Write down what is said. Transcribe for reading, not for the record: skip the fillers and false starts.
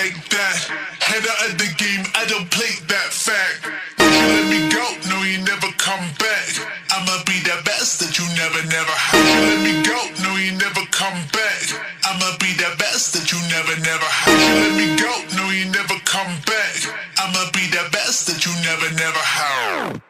like that. Head out of the game, I don't play that fact. Would you let me go? No, you never come back. I'ma be the best that you never had. Would you let me go? No, you never come back. I'ma be the best that you never had. Would you let me go? No, you never come back. I'ma be the best that you never had.